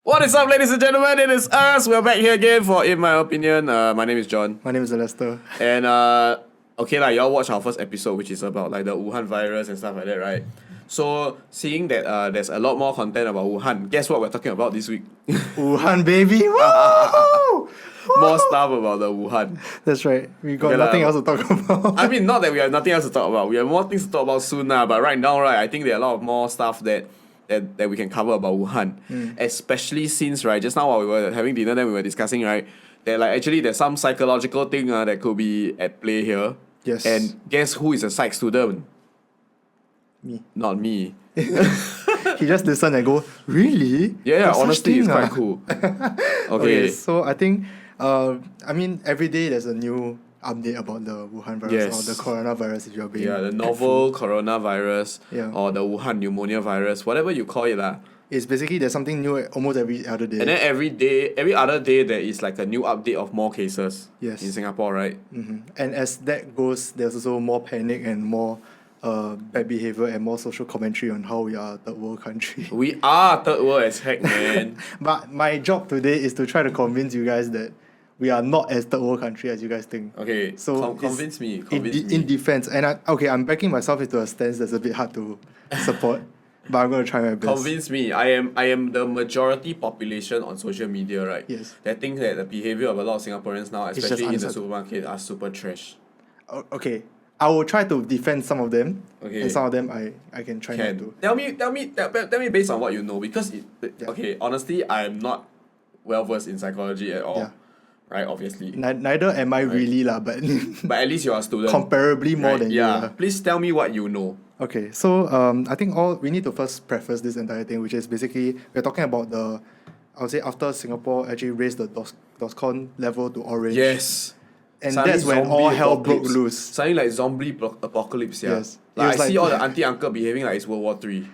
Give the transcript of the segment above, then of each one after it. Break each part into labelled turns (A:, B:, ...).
A: What is up, ladies and gentlemen? It is us. We're back here again for In My Opinion. My name is John.
B: My name is Lester.
A: And okay, y'all watch our first episode, which is about like the Wuhan virus and stuff like that, right? So seeing that there's a lot more content about Wuhan, guess what we're talking about this week?
B: Wuhan, baby! Woo!
A: More stuff about the Wuhan.
B: That's right. We got
A: Okay,
B: nothing else to talk about.
A: I mean, not that we have nothing else to talk about. We have more things to talk about soon now. But right now, right, I think there are a lot of more stuff that we can cover about Wuhan. Especially since, right, just now while we were having dinner, then we were discussing, right, that like actually there's some psychological thing that could be at play here.
B: Yes.
A: And guess who is a psych student?
B: Me.
A: Not me.
B: He just listened and go, really?
A: Yeah,
B: There's such
A: honestly,
B: thing,
A: it's quite
B: ah?"
A: cool.
B: Okay, so I think, every day there's a new update about the Wuhan virus
A: Yes.
B: or the coronavirus if you're being
A: Yeah, the novel coronavirus
B: Yeah.
A: or the Wuhan pneumonia virus, whatever you call it.
B: It's basically there's something new almost every other day.
A: And then every other day, there is like a new update of more cases
B: Yes.
A: in Singapore, right?
B: And as that goes, there's also more panic and more bad behavior and more social commentary on how we are a third world country.
A: We are third world as heck, man.
B: But my job today is to try to convince you guys that we are not as third world country as you guys think.
A: Okay,
B: So
A: convince me.
B: In defense, and I'm backing myself into a stance that's a bit hard to support, but I'm gonna try my best.
A: Convince me. I am the majority population on social media, right?
B: Yes.
A: That thinks that the behavior of a lot of Singaporeans now,
B: just
A: especially in the
B: unacceptable.
A: supermarket, are super trash.
B: Okay, I will try to defend some of them,
A: Okay.
B: and some of them I can try not to.
A: Tell me based on what you know, because okay, honestly, I'm not well versed in psychology at all.
B: Yeah.
A: Right, obviously.
B: Neither am I really lah, but
A: But at least you're a student.
B: comparably more
A: right?
B: than you.
A: Yeah.
B: lah.
A: Please tell me what you know.
B: Okay, so I think we need to first preface this entire thing, which is basically we're talking about I would say after Singapore actually raised the DOSCON level to orange.
A: Yes.
B: And
A: Suddenly
B: that's when all
A: zombie
B: hell broke
A: apocalypse.
B: loose.
A: Something like zombie apocalypse, yeah.
B: Yes. It
A: Like
B: was
A: I see
B: like-
A: all the auntie uncle behaving like it's World War III.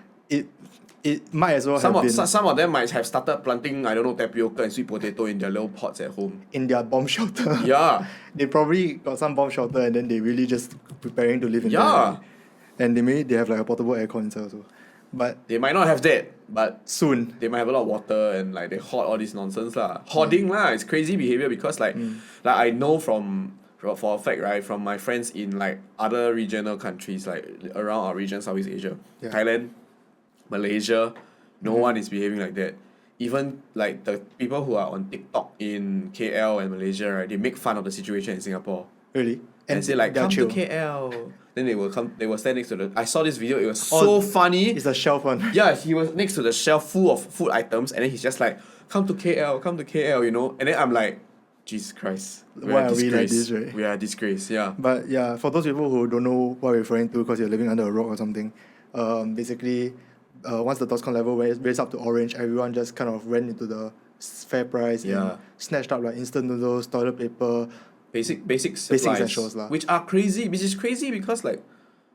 B: It might as well
A: Some
B: have
A: of
B: been
A: some of them might have started planting, I don't know, tapioca and sweet potato in their little pots at home.
B: in their bomb shelter.
A: Yeah.
B: They probably got some bomb shelter and then they really just preparing to live in
A: Yeah.
B: there. And they have like a portable aircon inside also. But
A: They might not have that, but
B: soon.
A: they might have a lot of water and like they hoard all this nonsense lah. Hoarding lah, it's crazy behavior because like I know for a fact, right, from my friends in like other regional countries like around our region, Southeast Asia,
B: Yeah.
A: Thailand, Malaysia, no one is behaving like that. Even like the people who are on TikTok in KL and Malaysia, right, they make fun of the situation in Singapore
B: Really?
A: and say like
B: they're
A: come
B: chill.
A: to KL. Then they will stand next to the. I saw this video. It was so funny.
B: It's a shelf one.
A: Yeah, he was next to the shelf full of food items, and then he's just like, come to KL, you know. And then I'm like, Jesus Christ,
B: Why are we like this, right?
A: We are a disgrace, yeah.
B: But yeah, for those people who don't know what we're referring to because you're living under a rock or something, basically, once the DOSCON level raised up to orange, everyone just kind of ran into the fair price
A: Yeah.
B: and snatched up like instant noodles, toilet paper.
A: Basic supplies,
B: essentials lah.
A: which is crazy because like,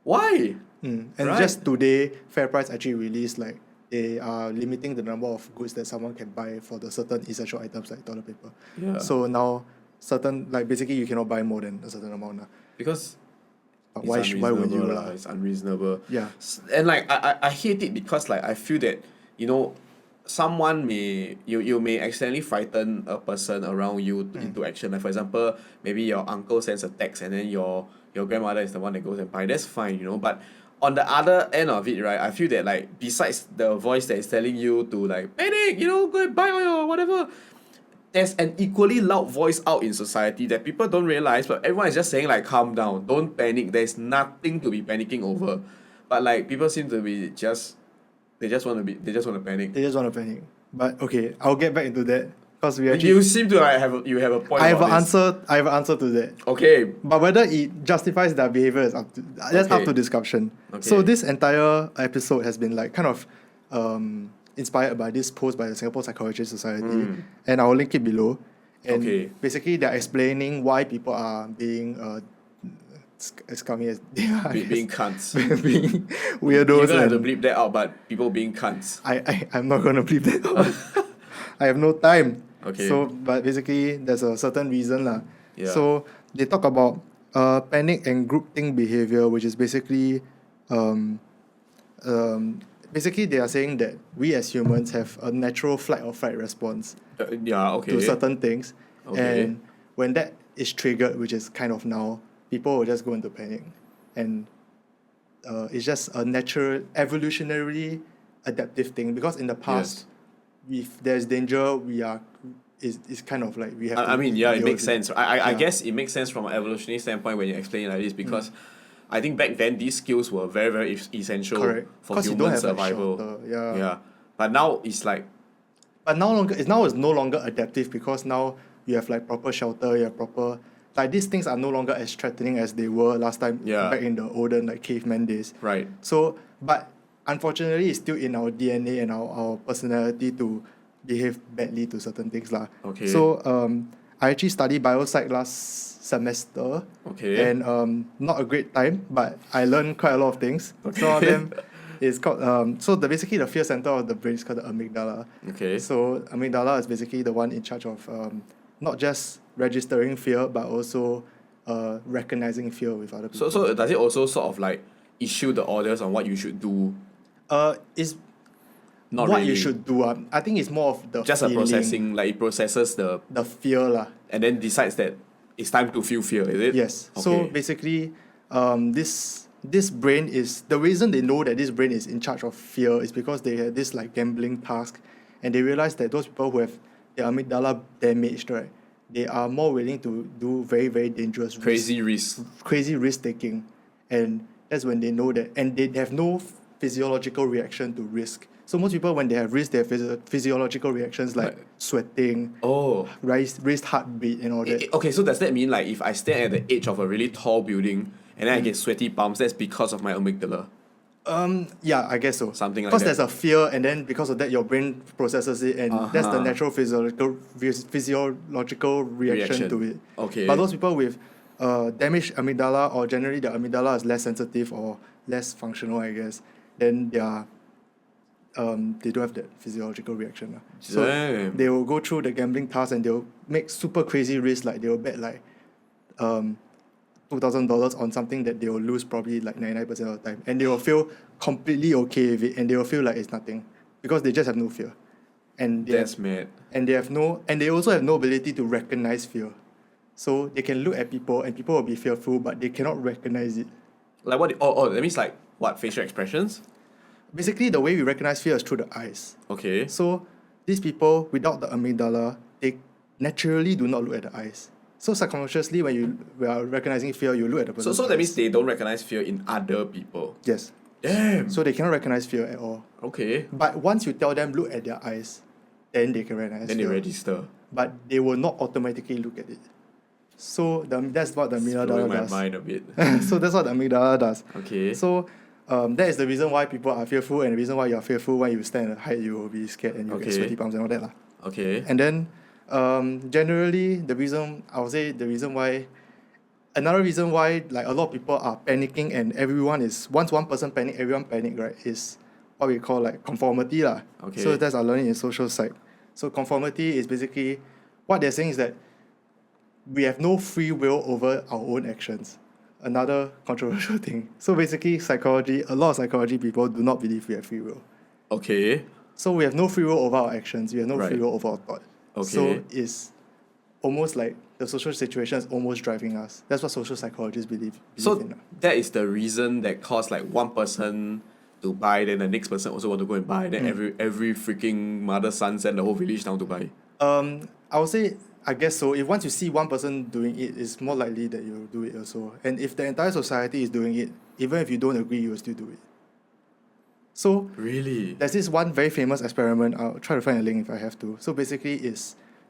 A: why?
B: And
A: Right.
B: just today, FairPrice actually released like they are limiting the number of goods that someone can buy for the certain essential items like toilet paper.
A: Yeah.
B: So now basically you cannot buy more than a certain amount.
A: Because
B: But
A: it's
B: why would you
A: unreasonable
B: lah?
A: It's unreasonable.
B: Yeah.
A: And like I hate it because like I feel that, you know, someone you may accidentally frighten a person around you into action. Like for example, maybe your uncle sends a text and then your grandmother is the one that goes and buy. That's fine, you know. But on the other end of it, right, I feel that like besides the voice that is telling you to like panic, you know, go and buy or whatever, there's an equally loud voice out in society that people don't realize, but everyone is just saying like calm down, don't panic. There's nothing to be panicking over. But like people seem to be they just want to panic.
B: They just want to panic. But okay, I'll get back into that because we actually.
A: You seem to like have a point.
B: I have
A: about
B: an
A: this.
B: answer. I have an answer to that.
A: Okay.
B: But whether it justifies their behavior is up to discussion.
A: Okay.
B: So this entire episode has been like kind of inspired by this post by the Singapore Psychology Society, and I'll link it below. And
A: Okay.
B: basically they're explaining why people are being scummy as they are.
A: Being cunts.
B: being
A: You're
B: weirdos.
A: gonna have to
B: and
A: bleep that out, but people being cunts.
B: I'm not gonna bleep that out. I have no time.
A: Okay.
B: So, but basically, there's a certain reason lah.
A: Yeah.
B: So they talk about panic and groupthink behavior, which is basically basically they are saying that we as humans have a natural flight or fight response
A: Yeah, okay.
B: to certain things.
A: Okay.
B: And when that is triggered, which is kind of now, people will just go into panic. And it's just a natural, evolutionarily adaptive thing. Because in the past, if there's danger, it's kind of like we have to
A: I mean, yeah, it
B: deal
A: makes
B: with
A: sense. I
B: Yeah.
A: guess it makes sense from an evolutionary standpoint when you explain it like this because I think back then these skills were very, very essential
B: Correct.
A: for
B: 'Cause you don't
A: human
B: have, like,
A: survival.
B: shelter, yeah.
A: Yeah. But now it's like,
B: But now it's no longer adaptive because now you have like proper shelter, you have proper like these things are no longer as threatening as they were last time
A: Yeah.
B: back in the olden like caveman days.
A: right.
B: So but unfortunately it's still in our DNA and our personality to behave badly to certain things lah.
A: Okay.
B: So I actually studied biopsych last semester.
A: Okay.
B: And not a great time, but I learned quite a lot of things.
A: Okay.
B: Some of them is called basically the fear center of the brain is called the amygdala.
A: Okay.
B: So amygdala is basically the one in charge of not just registering fear but also recognizing fear with other people.
A: So does it also sort of like issue the orders on what you should do?
B: It's
A: Not
B: what
A: really.
B: you should do. I think it's more of the
A: Just a
B: feeling,
A: processing, like it processes the
B: the fear lah.
A: and then decides that it's time to feel fear, is it?
B: Yes. So
A: Okay.
B: basically, this brain is the reason they know that this brain is in charge of fear is because they had this like gambling task, and they realize that those people who have their amygdala damaged, right, they are more willing to do very very dangerous
A: Crazy risk.
B: crazy risk taking, and that's when they know that, and they have no physiological reaction to risk. So most people when they have risk, they have physiological reactions like
A: Right.
B: sweating,
A: Oh.
B: raised heartbeat, and all that.
A: Okay, so does that mean like if I stand at the edge of a really tall building and then I get sweaty palms, that's because of my amygdala?
B: Yeah, I guess so.
A: Something like
B: Because
A: that.
B: there's a fear, and then because of that, your brain processes it, and that's the
A: Uh-huh.
B: natural physiological reaction to it.
A: Okay.
B: But those people with damaged amygdala, or generally the amygdala is less sensitive or less functional, I guess, then they are they don't have that physiological reaction. So
A: Damn.
B: they will go through the gambling task and they'll make super crazy risks, like they will bet like $2,000 on something that they will lose probably like 99% of the time, and they will feel completely okay with it, and they will feel like it's nothing because they just have no fear, and
A: That's mad.
B: and they also have no ability to recognize fear, so they can look at people and people will be fearful, but they cannot recognize it.
A: Like what? Oh, that means like what? Facial expressions?
B: Basically, the way we recognize fear is through the eyes.
A: Okay.
B: So these people without the amygdala, they naturally do not look at the eyes. So subconsciously, when we are recognizing fear, you look at the person.
A: So that means they don't recognize fear in other people.
B: Yes.
A: Damn.
B: So they cannot recognize fear at all.
A: Okay.
B: But once you tell them look at their eyes, then they can recognize
A: Then they
B: fear.
A: register.
B: But they will not automatically look at it. So that's what the
A: It's
B: amygdala
A: blowing my
B: does.
A: mind a bit.
B: So that's what the amygdala does.
A: Okay.
B: So that is the reason why people are fearful, and the reason why you are fearful. When you stand at height, you will be scared and you
A: Okay.
B: get sweaty palms and all that lah.
A: Okay.
B: And then generally another reason why like a lot of people are panicking, and once one person panic, everyone panic, right, is what we call like conformity lah.
A: Okay.
B: So that's our learning in social psych. So conformity is basically what they're saying is that we have no free will over our own actions. Another controversial thing. So basically a lot of psychology people do not believe we have free will.
A: Okay.
B: So we have no free will over our actions, we have no
A: Right.
B: free will over our thought.
A: Okay.
B: So it's almost like the social situation is almost driving us. That's what social psychologists believe
A: So
B: in.
A: that is the reason that caused like one person to buy, then the next person also want to go and buy, then every freaking mother son send the whole village down to buy.
B: I would say, I guess so. If once you see one person doing it, it's more likely that you'll do it also. And if the entire society is doing it, even if you don't agree, you will still do it. So
A: Really?
B: there's this one very famous experiment. I'll try to find a link if I have to. So basically,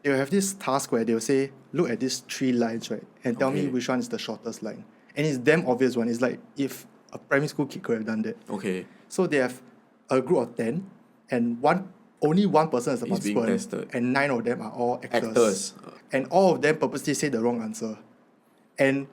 B: they'll have this task where they'll say, look at these 3 lines, right, and tell me
A: Okay.
B: which one is the shortest line. And it's damn obvious one. It's like if a primary school kid could have done that.
A: Okay.
B: So they have a group of 10, and only one person is the
A: Is being
B: participant,
A: tested.
B: and 9 of them are all actors.
A: Actors.
B: And all of them purposely say the wrong answer. And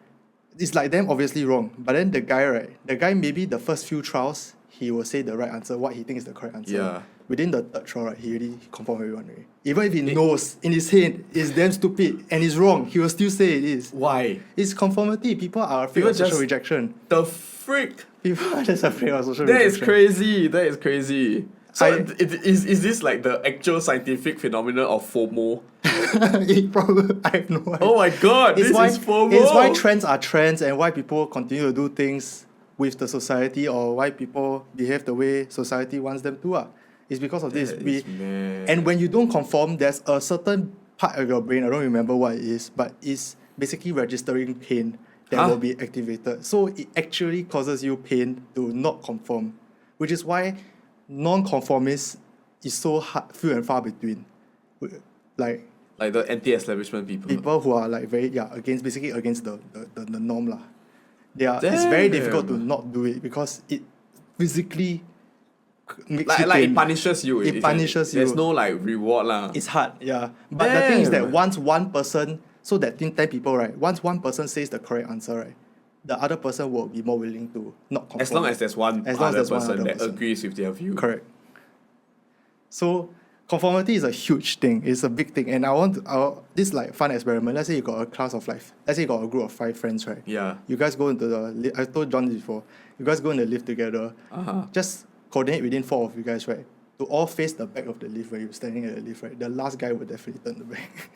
B: it's like them obviously wrong. But then the guy maybe the first few trials, he will say the right answer, what he thinks is the correct answer.
A: Yeah.
B: Within the third trial, right, he already confirmed everyone already. Even if he knows in his head it's damn stupid and it's wrong, he will still say it is.
A: Why?
B: It's conformity. People are afraid
A: People
B: of social
A: just-
B: rejection.
A: The freak?
B: People are just afraid of social
A: That is
B: rejection.
A: crazy. That is crazy. So
B: I-
A: is this like the actual scientific phenomenon of FOMO?
B: It probably, I have no idea.
A: Oh my god,
B: It's
A: this
B: why,
A: is FOMO.
B: It's why trends are trends and why people continue to do things with the society or why people behave the way society wants them to. It's because of this.
A: That is mad.
B: And when you don't conform, there's a certain part of your brain, I don't remember what it is, but it's basically registering pain that
A: Huh?
B: will be activated. So it actually causes you pain to not conform, which is why non-conformists is so hard, few and far between. Like
A: the anti-establishment people.
B: people who are like very basically against the norm lah. It's very difficult to
A: Damn.
B: not do it because it physically makes
A: Like
B: you
A: it
B: pain.
A: punishes you.
B: It punishes you.
A: There's no like reward lah.
B: It's hard, yeah. But the thing is that
A: Damn.
B: once one person, so that 10 people, right, once one person says the correct answer, right, the other person will be more willing to not conform.
A: As long as there's one
B: As long as
A: other
B: there's one
A: person
B: other
A: that
B: person.
A: agrees with their view.
B: Correct. So conformity is a huge thing. It's a big thing. And this like fun experiment. Let's say you got a class of let's say you got a group of 5 friends, right?
A: Yeah.
B: You guys go into the I told John this before. You guys go in the lift together.
A: Uh-huh.
B: Just coordinate within 4 of you guys, right? To all face the back of the lift where you're standing at the lift, right? The last guy would definitely turn the back.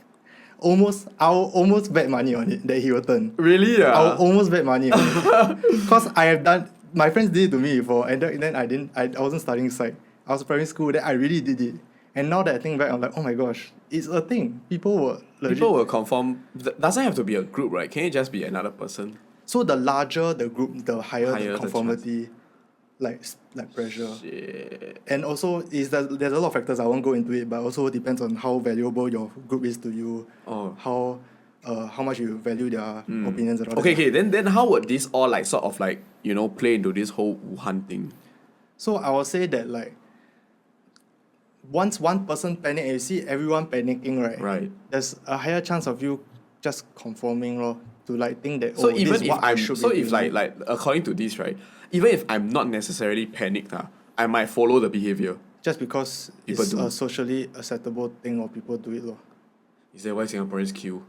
B: I'll almost bet money on it that he will turn.
A: Really?
B: I'll almost bet money on it. Because I have done, my friends did it to me before, and then I wasn't studying psych. I was in primary school, then I really did it. And now that I think back, I'm like, oh my gosh, it's a thing. People will
A: conform. Doesn't have to be a group, right? Can it just be another person?
B: So the larger the group, the higher
A: Higher
B: the
A: the
B: conformity, like pressure.
A: Shit.
B: And also, there's a lot of factors, I won't go into it, but also depends on how valuable your group is to you,
A: Oh.
B: how much you value their opinions and all
A: Okay,
B: that.
A: okay. Then how would this all like sort of like, play into this whole Wuhan thing?
B: So I will say that like, once one person panic and you see everyone panicking, right?
A: Right.
B: There's a higher chance of you just conforming to like think that
A: So
B: this
A: even
B: is
A: if
B: what I should be
A: if
B: doing.
A: like according to this, right, even if I'm not necessarily panicked, I might follow the behavior.
B: Just because
A: People
B: it's
A: do.
B: a socially acceptable thing or people do it.
A: Is that why Singaporeans queue?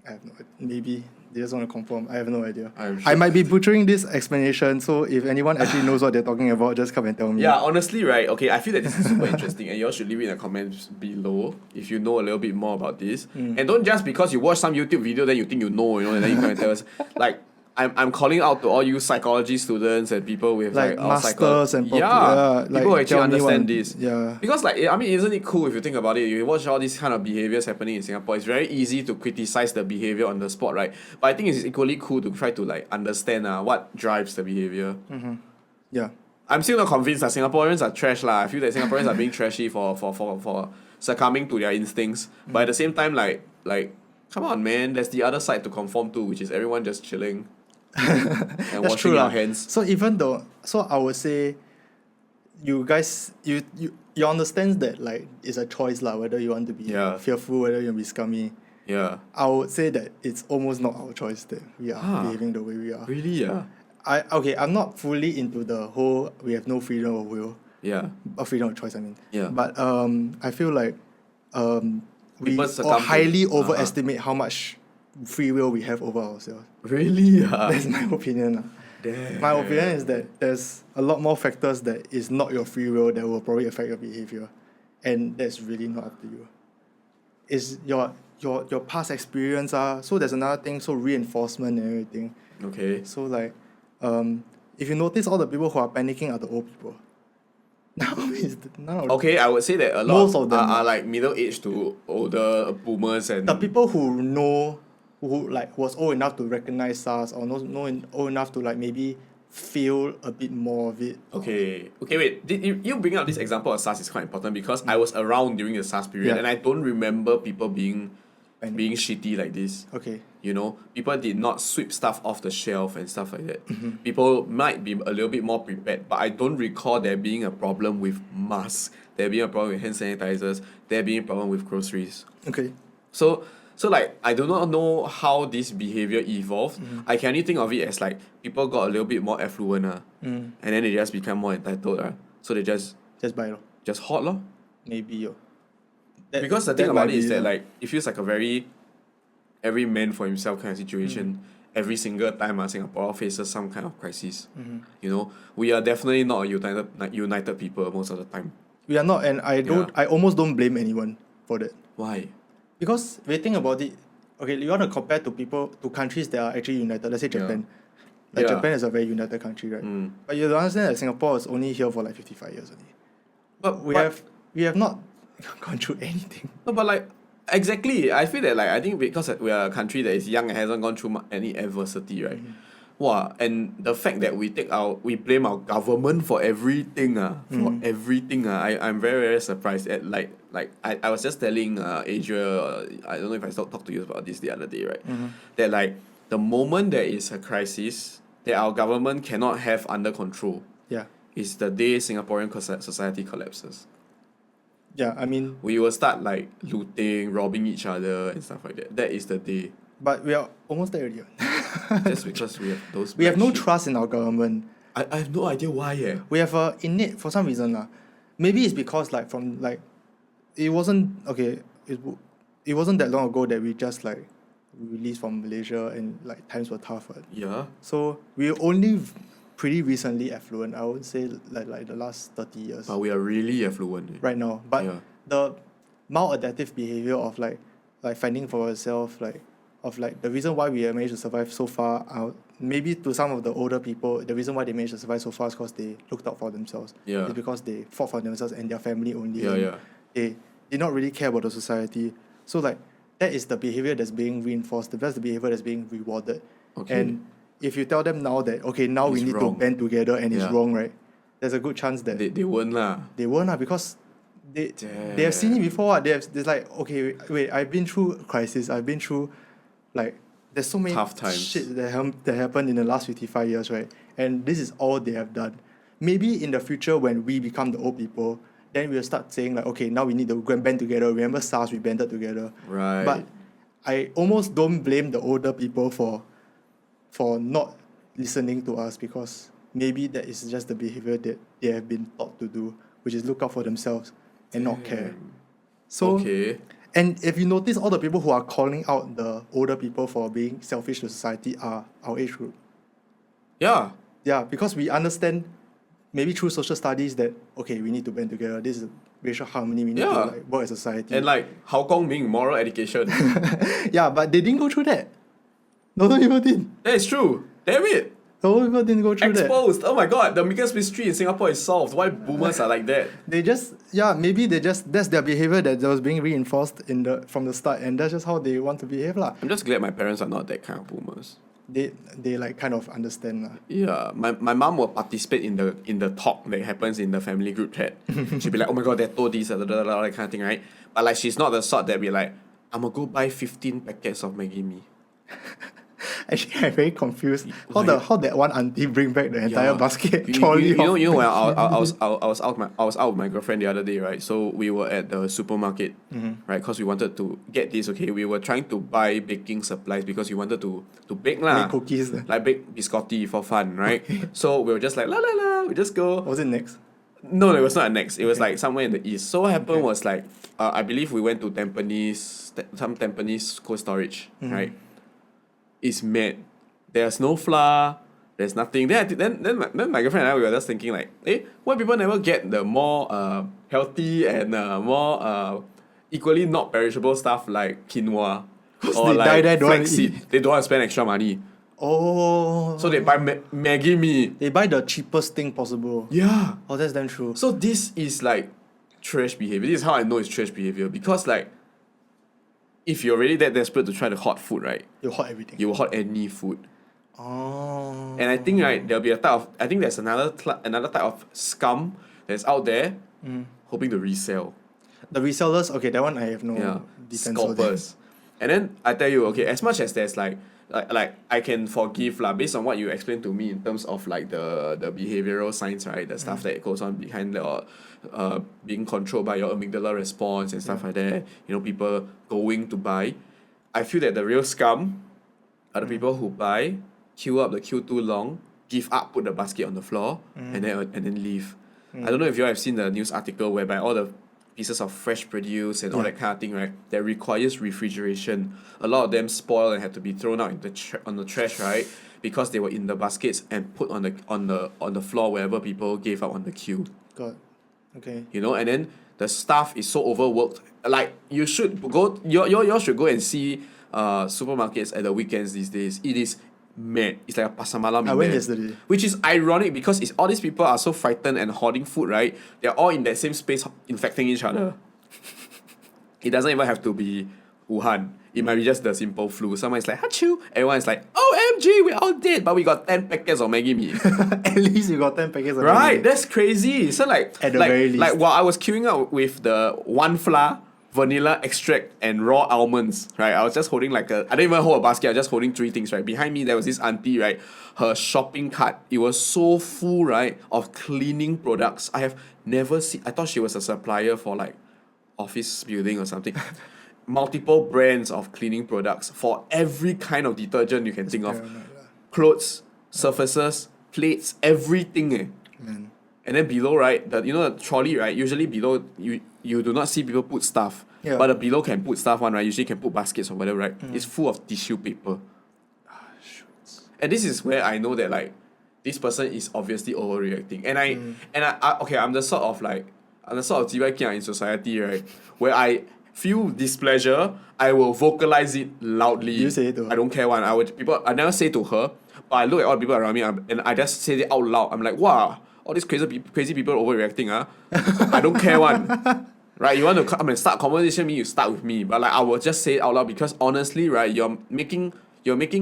B: I have no idea. Maybe they just want to conform. I have no idea.
A: I'm
B: I
A: sure.
B: might be butchering this explanation, so if anyone actually knows what they're talking about, just come and tell me.
A: Yeah, honestly, right, okay, I feel that this is super interesting and you all should leave it in the comments below if you know a little bit more about this. And don't just because you watch some YouTube video then you think you know, and then you come and tell us. Like, I'm calling out to all you psychology students and people with
B: Like
A: our
B: masters and
A: people
B: like,
A: who actually
B: tell me
A: understand
B: what-
A: this.
B: yeah.
A: Because like, I mean, isn't it cool if you think about it? You watch all these kind of behaviors happening in Singapore. It's very easy to criticize the behavior on the spot, right? But I think it's equally cool to try to like understand what drives the behavior.
B: Yeah.
A: I'm still not convinced that Singaporeans are trash lah. I feel that Singaporeans are being trashy for succumbing to their instincts. But at the same time, like come on, man. There's the other side to conform to, which is everyone just chilling and
B: That's
A: washing
B: true
A: your
B: lah.
A: hands.
B: So I would say, you guys, you understand that like it's a choice lah, whether you want to be
A: Yeah.
B: fearful, whether you want to be scummy.
A: Yeah.
B: I would say that it's almost not our choice that we are
A: Ah.
B: behaving the way we are.
A: Really? Yeah.
B: I'm not fully into the whole we have no freedom of will,
A: Yeah.
B: or freedom of choice. I mean.
A: Yeah.
B: But I feel like we
A: People succumb to-
B: highly overestimate how much free will we have over ourselves.
A: Really? Yeah.
B: That's my opinion. Lah.
A: Damn.
B: My opinion is that there's a lot more factors that is not your free will that will probably affect your behavior, and that's really not up to you. It's your past experience. So there's another thing. So reinforcement and everything.
A: Okay.
B: So like, if you notice, all the people who are panicking are the old people. None of
A: Okay, I would say that a lot
B: Most of them
A: are like middle-aged to older boomers and
B: the people who know, who like was old enough to recognize SARS or old enough to like maybe feel a bit more of it.
A: Okay, wait. Did you bring up this example of SARS is quite important because I was around during the SARS period
B: Yeah.
A: and I don't remember people being
B: Panic.
A: shitty like this.
B: Okay.
A: People did not sweep stuff off the shelf and stuff like that. People might be a little bit more prepared, but I don't recall there being a problem with masks, there being a problem with hand sanitizers, there being a problem with groceries.
B: Okay.
A: So like I do not know how this behavior evolved. I can only think of it as like people got a little bit more affluent and then they just become more entitled so they just
B: Just buy lor.
A: hot lor.
B: Maybe
A: Because the thing about it is that like it feels like a very every man for himself kind of situation. every single time Singapore faces some kind of crisis. You know, we are definitely not a united people most of the time.
B: We are not, and I almost don't blame anyone for that.
A: Why?
B: Because if you think about it, okay, you want to compare to countries that are actually united. Let's say Japan. Like Japan is a very united country, right? But you have to understand that Singapore is only here for like 55 years only.
A: But
B: we have not gone through anything.
A: No, but like exactly, I feel that like I think because we are a country that is young and hasn't gone through any adversity, right? Wow, and the fact that we blame our government for everything, I'm very very surprised at like I was just telling Adria, I don't know if I talked to you about this the other day, right? That like the moment there is a crisis that our government cannot have under control, is the day Singaporean society collapses.
B: Yeah, I mean,
A: we will start like looting, robbing each other and stuff like that. That is the day.
B: But we are almost there already.
A: Just because we have those.
B: We have no trust in our government.
A: I have no idea why.
B: We have a innate, for some reason maybe it's because like from like it wasn't okay. It wasn't that long ago that we just like released from Malaysia and like times were tough. Right?
A: Yeah.
B: So we only pretty recently affluent. I would say like the last 30 years.
A: But we are really affluent
B: right now. But the maladaptive behavior of like finding for yourself, of the reason why we have managed to survive so far, maybe to some of the older people, the reason why they managed to survive so far is because they looked out for themselves. It's because they fought for themselves and their family only. They did not really care about the society. So like that is the behavior that's being reinforced. That's the behavior that's being rewarded.
A: Okay.
B: And if you tell them now that okay, now we need to band together and it's wrong, right? There's a good chance that
A: they won't lah.
B: They won't lah because they have seen it before. They're like, okay, wait, I've been through crisis. I've been through like there's so many
A: tough times
B: shit that happened in the last 55 years, right? And this is all they have done. Maybe in the future when we become the old people, then we'll start saying like, okay, now we need to go and band together. Remember SARS, we banded together.
A: Right.
B: But I almost don't blame the older people for not listening to us because maybe that is just the behavior that they have been taught to do, which is look out for themselves and not care. So, and if you notice, all the people who are calling out the older people for being selfish to society are our age group.
A: Yeah.
B: Yeah, because we understand maybe through social studies that, okay, we need to band together. This is racial harmony. We need to like, work as a society.
A: And like, how come being moral education?
B: Yeah, but they didn't go through that. No people did.
A: That is true. Damn it.
B: No people didn't go through
A: Exposed.
B: that.
A: Oh my god, the biggest mystery in Singapore is solved. Why boomers are like that?
B: Maybe that's their behavior that was being reinforced from the start, and that's just how they want to behave lah.
A: I'm just glad my parents are not that kind of boomers.
B: They like kind of understand lah.
A: Yeah, my mom will participate in the talk that happens in the family group chat. She'll be like, oh my god, they told this, that kind of thing, right? But like she's not the sort that be like, I'm gonna go buy 15 packets of Maggi Mee.
B: Actually, I'm very confused. How that one auntie bring back the entire basket trolley?
A: You know when I was out with my girlfriend the other day, right? So we were at the supermarket, right? Because we wanted to get this. Okay, we were trying to buy baking supplies because we wanted to bake lah.
B: Make cookies.
A: Like bake biscotti for fun, right? So we were just like la, we just go.
B: Was it next?
A: No, it was not next. It was like somewhere in the east. So what happened was like, I believe we went to some Tampines Cold Storage, right? It's mad. There's no flour. There's nothing. Then my girlfriend and I, we were just thinking like, why people never get the more healthy and more equally not perishable stuff like quinoa or like flaxseed? They don't want to spend extra money.
B: Oh.
A: So they buy Maggi Mee.
B: They buy the cheapest thing possible.
A: Yeah.
B: Oh, that's damn true.
A: So this is like trash behavior. This is how I know it's trash behavior because like, if you're really that desperate to try to hoard food, right?
B: You'll hoard everything.
A: You will hoard any food.
B: Oh.
A: And I think, right, there'll be a type of... I think there's another type of scum that's out there hoping to resell.
B: The resellers, okay, that one I have no defense for.
A: Scalpers. And then, I tell you, okay, as much as there's like I can forgive lah, based on what you explained to me in terms of like the behavioral science, right? The stuff that goes on behind the being controlled by your amygdala response and stuff like that. You know, people going to buy. I feel that the real scum are the people who buy, queue up the queue too long, give up, put the basket on the floor, and then leave. I don't know if you all have seen the news article whereby all the pieces of fresh produce and all that kind of thing, right, that requires refrigeration. A lot of them spoil and had to be thrown out in on the trash, right, because they were in the baskets and put on the floor wherever people gave up on the queue.
B: God. Okay.
A: You know, and then the staff is so overworked. Like, you should go, you should go and see supermarkets at the weekends these days. It is mad. It's like a pasar malam.
B: I went yesterday.
A: Which is ironic because it's all these people are so frightened and hoarding food, right? They're all in that same space infecting each other. It doesn't even have to be Wuhan. It might be just the simple flu. Someone is like, Achoo! Everyone is like, OMG, we're all dead, but we got 10 packets of Maggi mee.
B: At least you got 10 packets of Maggi
A: Right,
B: mee.
A: that's crazy. So
B: At the very least.
A: like while I was queuing up with the one flour, vanilla extract, and raw almonds, right? I was just holding I didn't even hold a basket, I was just holding 3 things, right? Behind me, there was this auntie, right? Her shopping cart, it was so full, right, of cleaning products. I have never seen, I thought she was a supplier for office building or something. Multiple brands of cleaning products for every kind of detergent you can think of. Clothes, surfaces, plates, everything.
B: Man.
A: And then below, right, the trolley, right, usually below, you do not see people put stuff.
B: Yeah.
A: But the below can put stuff one, right? Usually can put baskets or whatever, right? It's full of tissue paper. And this is where I know that, this person is obviously overreacting. And I'm the sort of jibai kia in society, right? Where I feel displeasure, I will vocalize it loudly.
B: You say it to her?
A: I don't care one. I never say to her, but I look at all the people around me and I just say it out loud. I'm like, wow, all these crazy people overreacting, I don't care one. Right, you want to come and start conversation, you start with me. But I will just say it out loud because honestly, right, you're making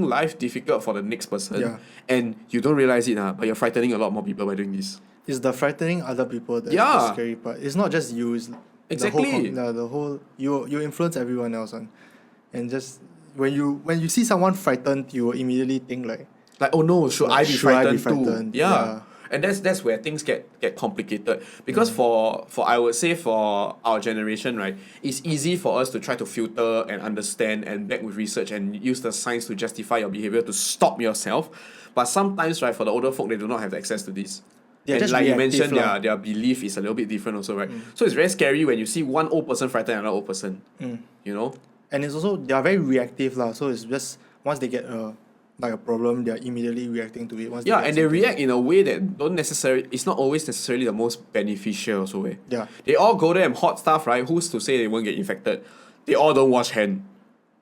A: life difficult for the next person, and you don't realize it, but you're frightening a lot more people by doing this.
B: It's the frightening other people that's the scary part. It's not just you. It's
A: exactly.
B: The whole you influence everyone else on, and just when you see someone frightened, you will immediately think like
A: oh no, should I be frightened too?
B: Yeah.
A: And that's where things get complicated because for I would say for our generation, right, it's easy for us to try to filter and understand and back with research and use the science to justify your behavior to stop yourself. But sometimes, right, for the older folk, they do not have access to this.
B: They're
A: and
B: just
A: like you
B: reactive,
A: mentioned, their belief is a little bit different also, right? So it's very scary when you see one old person frighten another old person. You know?
B: And it's also, they are very reactive, so it's just, once they get a problem, they're immediately reacting to it.
A: And they react in a way that it's not always necessarily the most beneficial also.
B: Yeah.
A: They all go there and hoard stuff, right? Who's to say they won't get infected? They all don't wash hands.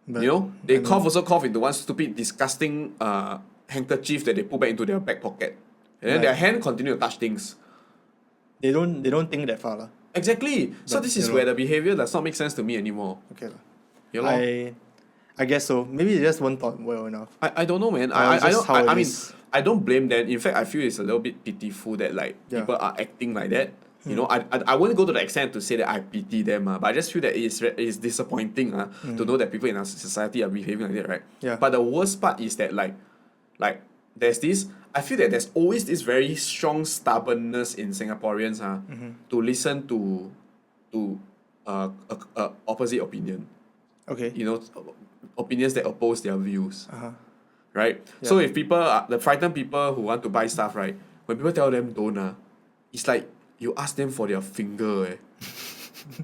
B: But,
A: you know? They cough into one stupid, disgusting handkerchief that they put back into their back pocket. And then their hand continue to touch things.
B: They don't think that far.
A: Exactly. So this is where the behaviour does not make sense to me anymore.
B: Okay. I guess so. Maybe they just weren't thought well enough.
A: I don't know, man. I don't blame them. In fact, I feel it's a little bit pitiful that people are acting like that. You know, I wouldn't go to the extent to say that I pity them, but I just feel that it's disappointing to know that people in our society are behaving like that, right?
B: Yeah.
A: But the worst part is that there's this. I feel that there's always this very strong stubbornness in Singaporeans to listen to opposite opinion.
B: Okay.
A: You know, opinions that oppose their views. Right?
B: Yeah.
A: So if people the frightened people who want to buy stuff, right, when people tell them don't, it's like you ask them for their finger.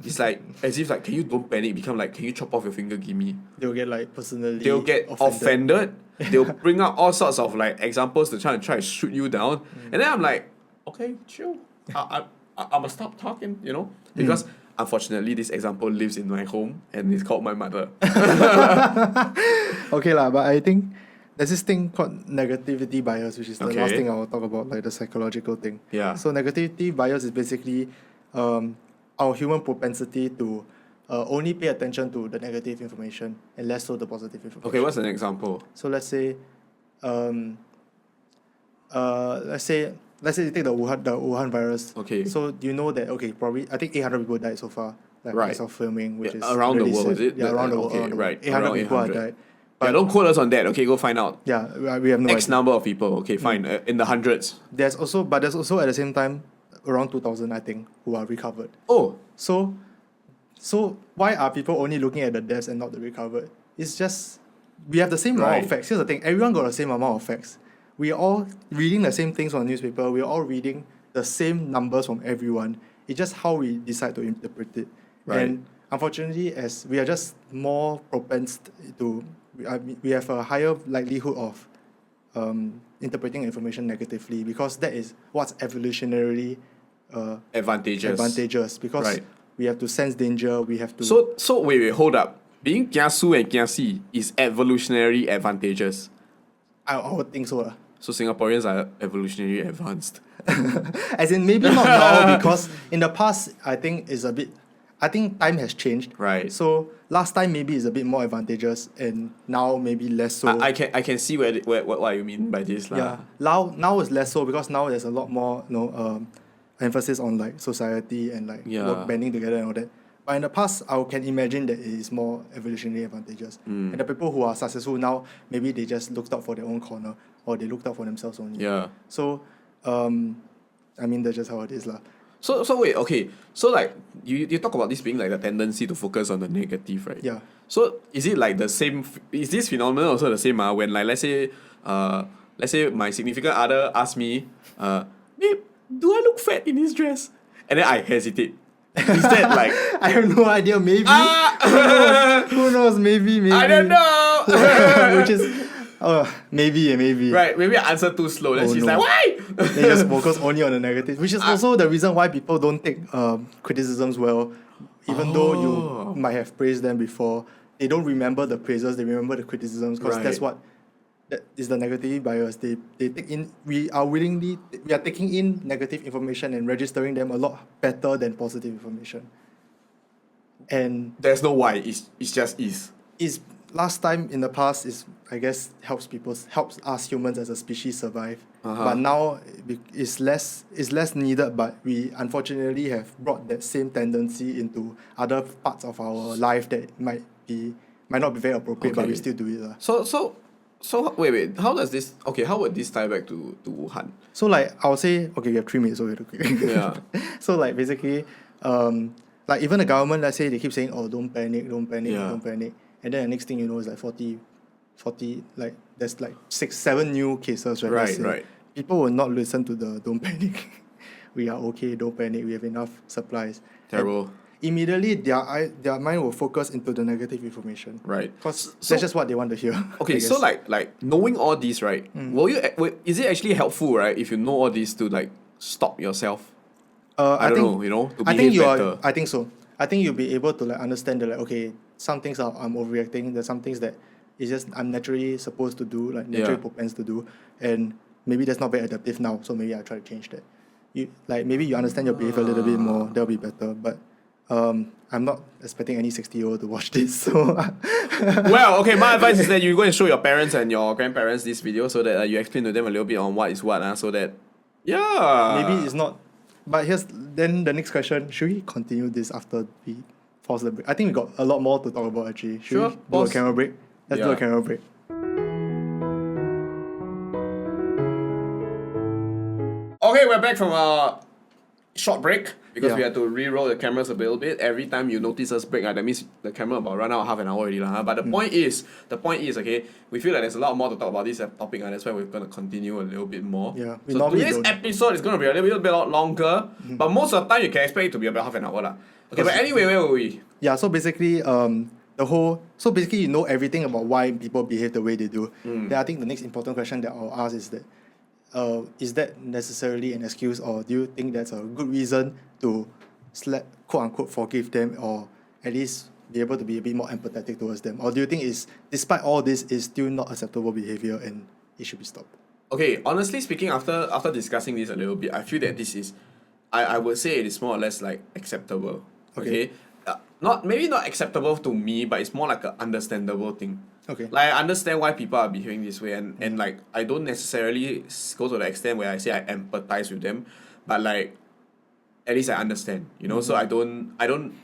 A: It's like as if can you don't panic, become can you chop off your finger, give me.
B: They'll get personally
A: They'll get offended. They'll bring out all sorts of examples to try to shoot you down. And then I'm like, okay, chill. I'm gonna stop talking, you know? Because unfortunately this example lives in my home and it's called my mother.
B: Okay but I think there's this thing called negativity bias, which is the last thing I will talk about, the psychological thing.
A: Yeah.
B: So negativity bias is basically our human propensity to only pay attention to the negative information and less so the positive information.
A: Okay, what's an example?
B: So let's say you take the Wuhan virus.
A: Okay.
B: So you know that probably I think 800 people died so far. As of filming, which is
A: around
B: really
A: the world,
B: sad.
A: is it?
B: Yeah, around the world.
A: Okay, right.
B: 800 people have died.
A: But don't quote us on that. Okay, go find out.
B: Yeah, we have no
A: X
B: idea.
A: number of people. Okay, fine. In the hundreds.
B: There's also at the same time around 2,000 I think who are recovered.
A: Oh.
B: So why are people only looking at the deaths and not the recovered? It's just we have the same amount of facts. Here's the thing: everyone got the same amount of facts. We are all reading the same things from the newspaper. We are all reading the same numbers from everyone. It's just how we decide to interpret it.
A: Right.
B: And unfortunately, as we are just more propense to, we have a higher likelihood of interpreting information negatively, because that is what's evolutionarily advantageous, because
A: Right.
B: we have to sense danger, we have to...
A: So wait, hold up. Being kiasu and kiasi is evolutionary advantageous.
B: I would think so.
A: So Singaporeans are evolutionary advanced.
B: As in, maybe not now, because in the past, I think time has changed.
A: Right.
B: So last time maybe it's a bit more advantageous, and now maybe less so.
A: I can see what you mean by this.
B: Yeah. Now it's less so, because now there's a lot more emphasis on like society and like work banding together and all that. But in the past, I can imagine that it is more evolutionary advantageous. And the people who are successful now, maybe they just looked out for their own corner, or they looked out for themselves only.
A: Yeah.
B: So, I mean, that's just how it is lah.
A: So wait, okay. So like you talk about this being like the tendency to focus on the negative, right?
B: Yeah.
A: So is it like the same? Is this phenomenon also the same? When like let's say my significant other asks me, babe, do I look fat in this dress? And then I hesitate. Is that like...
B: I have no idea, maybe. Who knows? Maybe.
A: I don't know.
B: Which is... maybe.
A: Right, maybe I answer too slow. Then she's like, why?
B: They just focus only on the negative, which is also the reason why people don't take criticisms well. Even though you might have praised them before, they don't remember the praises, they remember the criticisms, because that is the negative bias. They take in... We are taking in negative information and registering them a lot better than positive information. And
A: there's no why. It's just is.
B: Is last time in the past is, I guess, helps us humans as a species survive. But now it's less needed. But we unfortunately have brought that same tendency into other parts of our life that might not be very appropriate, but we still do it.
A: So wait. How would this tie back to Wuhan?
B: So like I would say, okay, we have 3 minutes, so we have to quick.
A: Yeah.
B: So like basically, like even the government, let's say they keep saying, oh, don't panic, and then the next thing you know is like 40, like there's like 6-7 new cases, right?
A: Right.
B: People will not listen to the don't panic. We are okay, don't panic, we have enough supplies.
A: Terrible.
B: And immediately their mind will focus into the negative information.
A: Right.
B: Because that's just what they want to hear.
A: Okay, so like knowing all this, right? Is it actually helpful, right, if you know all this, to like stop yourself? I don't know, to behave better.
B: I think so. I think you'll be able to like understand that, like, okay, some things I'm overreacting. There's some things that it's just I'm naturally supposed to do, like naturally propense to do, and maybe that's not very adaptive now. So maybe I try to change that. Maybe you understand your behavior a little bit more. That'll be better. But I'm not expecting any 60-year-old to watch this. So
A: well, okay. My advice is that you go and show your parents and your grandparents this video, so that you explain to them a little bit on what is what, so that
B: maybe it's not. But here's then the next question: should we continue this after we pause the break? I think we got a lot more to talk about actually. Should we do a camera break? Let's do a camera break.
A: Okay, we're back from a short break because we had to re-roll the cameras a little bit. Every time you notice us break, that means the camera about run out half an hour already. But the point is, okay, we feel like there's a lot more to talk about this topic, and that's why we're going to continue a little bit more.
B: Yeah,
A: so today's episode is going to be a little bit longer, but most of the time you can expect it to be about half an hour. Okay, but anyway, where were we?
B: Yeah, so basically, you know everything about why people behave the way they do. Then I think the next important question that I'll ask is that necessarily an excuse, or do you think that's a good reason to quote unquote forgive them, or at least be able to be a bit more empathetic towards them? Or do you think despite all this, is still not acceptable behavior and it should be stopped?
A: Okay, honestly speaking, after discussing this a little bit, I feel that this is, I would say it is more or less like acceptable. Okay? Maybe not acceptable to me, but it's more like an understandable thing.
B: Okay.
A: Like, I understand why people are behaving this way, and like, I don't necessarily go to the extent where I say I empathize with them, but like, at least I understand, so I don't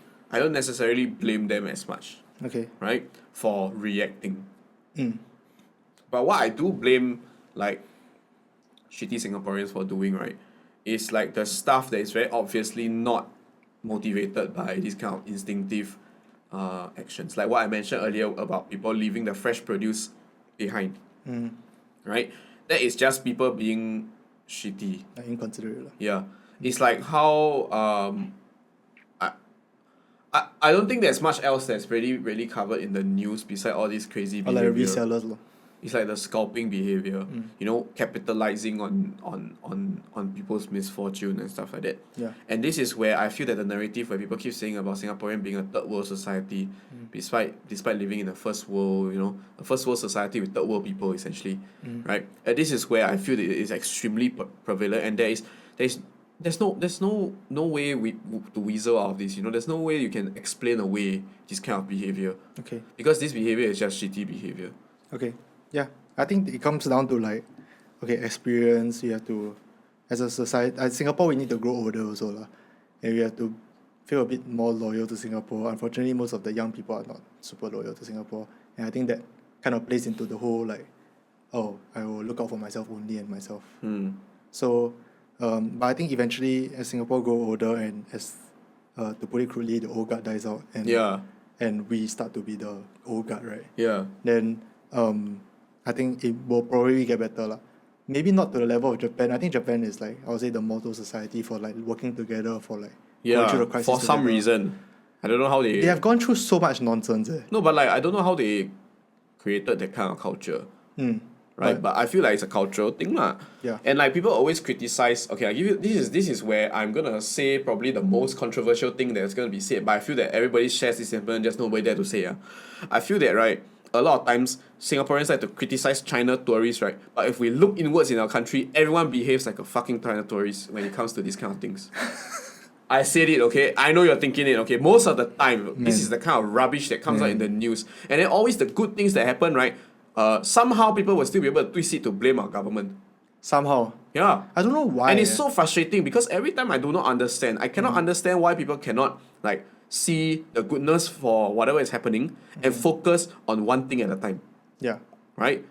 A: necessarily blame them as much.
B: Okay.
A: Right? For reacting. But what I do blame, like, shitty Singaporeans for doing, right, is like the stuff that is very obviously not motivated by this kind of instinctive actions, like what I mentioned earlier about people leaving the fresh produce behind. Right? That is just people being shitty.
B: Inconsiderate.
A: Yeah. It's like how I don't think there's much else that's really covered in the news beside all these crazy
B: Or like
A: behavior.
B: resellers lor.
A: It's like the scalping behavior, you know, capitalizing on people's misfortune and stuff like that.
B: Yeah.
A: And this is where I feel that the narrative where people keep saying about Singaporean being a third world society, despite living in a first world, you know, a first world society with third world people essentially, right? And this is where I feel that it is extremely prevalent, and there's no way to weasel out of this. You know, there's no way you can explain away this kind of behavior.
B: Okay.
A: Because this behavior is just shitty behavior.
B: Okay. Yeah. I think it comes down to like, okay, experience. You have to, as a society, Singapore, we need to grow older also lah, and we have to feel a bit more loyal to Singapore. Unfortunately, most of the young people are not super loyal to Singapore, and I think that kind of plays into the whole like, oh, I will look out for myself only and myself. So, but I think eventually as Singapore grow older and as, to put it crudely, the old guard dies out and we start to be the old guard, right?
A: Yeah.
B: Then I think it will probably get better lah. Maybe not to the level of Japan. I think Japan is like, I would say, the model society for like working together for like going through the crisis
A: for some
B: together.
A: reason. I don't know how they
B: have gone through so much nonsense.
A: No, but like I don't know how they created that kind of culture. Right? But I feel like it's a cultural thing lah.
B: Yeah.
A: And like people always criticize, okay, I give you this is where I'm gonna say probably the most controversial thing that's gonna be said, but I feel that everybody shares this sentiment, just nobody there to say. I feel that, right, a lot of times Singaporeans like to criticize China tourists, right? But if we look inwards in our country, everyone behaves like a fucking China tourist when it comes to these kind of things. I said it, okay? I know you're thinking it, okay? Most of the time, this is the kind of rubbish that comes out in the news. And then always the good things that happen, right? Somehow people will still be able to twist it to blame our government.
B: Somehow.
A: Yeah.
B: I don't know why.
A: And it's so frustrating because every time I do not understand, I cannot understand why people cannot like see the goodness for whatever is happening and focus on one thing at a time.
B: Yeah.
A: Right?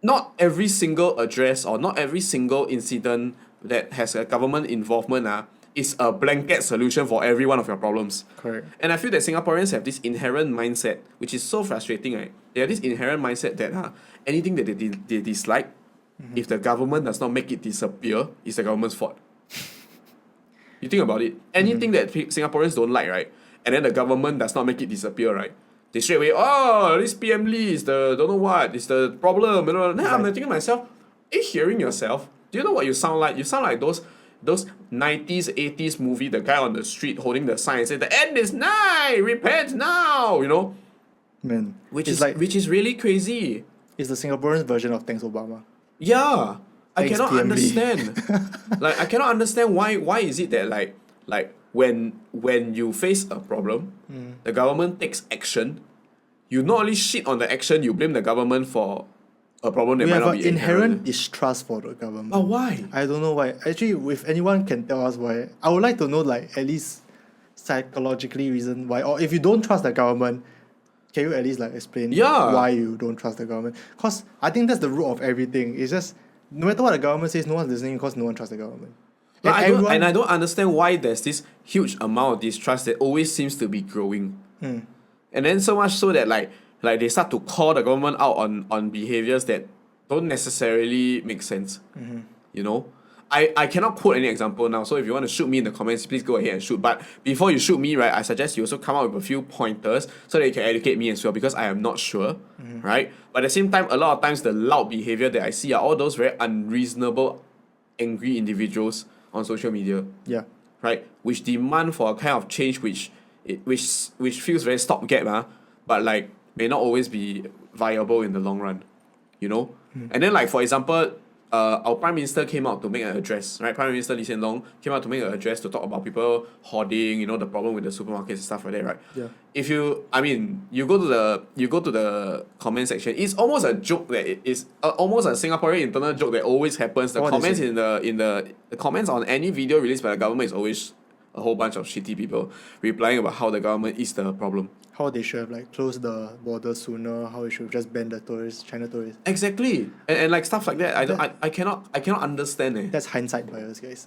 A: Not every single address or not every single incident that has a government involvement is a blanket solution for every one of your problems.
B: Correct.
A: And I feel that Singaporeans have this inherent mindset, which is so frustrating, right? They have this inherent mindset that anything that they dislike, if the government does not make it disappear, it's the government's fault. You think about it. Anything that Singaporeans don't like, right? And then the government does not make it disappear, right? They straight away, oh, this PM Lee is the don't know what, is the problem. You know? Then I'm thinking to myself, are you hearing yourself? Do you know what you sound like? You sound like those 90s, 80s movie, the guy on the street holding the sign and say, the end is nigh, repent now, you know?
B: Man.
A: Which is really crazy.
B: It's the Singaporean version of Thanks Obama.
A: Yeah. I
B: Thanks,
A: cannot
B: PMB.
A: understand. I cannot understand why is it that like when you face a problem, the government takes action, you not only shit on the action, you blame the government for a problem that
B: We
A: might
B: have
A: not
B: an
A: be
B: inherent distrust for the government.
A: But why?
B: I don't know why. Actually, if anyone can tell us why, I would like to know, like, at least psychologically reason why. Or if you don't trust the government, can you at least like explain why you don't trust the government? Because I think that's the root of everything. It's just no matter what the government says, no one's listening because no one trusts the government.
A: But I don't understand why there's this huge amount of distrust that always seems to be growing. And then so much so that like they start to call the government out on behaviors that don't necessarily make sense. You know? I cannot quote any example now, so if you want to shoot me in the comments, please go ahead and shoot. But before you shoot me, right, I suggest you also come up with a few pointers so that you can educate me as well, because I am not sure, right? But at the same time, a lot of times the loud behavior that I see are all those very unreasonable, angry individuals on social media.
B: Yeah.
A: Right? Which demand for a kind of change which feels very stopgap, but like may not always be viable in the long run. You know? And then like for example, our Prime Minister came out to make an address, right? Prime Minister Lee Hsien Loong came out to make an address to talk about people hoarding, you know, the problem with the supermarkets and stuff like that, right?
B: Yeah.
A: If you go to the comment section, it's almost a joke that it is almost a Singaporean internal joke that always happens. The comments in the comments on any video released by the government is always a whole bunch of shitty people replying about how the government is the problem.
B: How they should have like closed the border sooner, how we should have just banned the tourists, China tourists.
A: Exactly. And like stuff like that. I cannot understand.
B: That's hindsight bias, guys.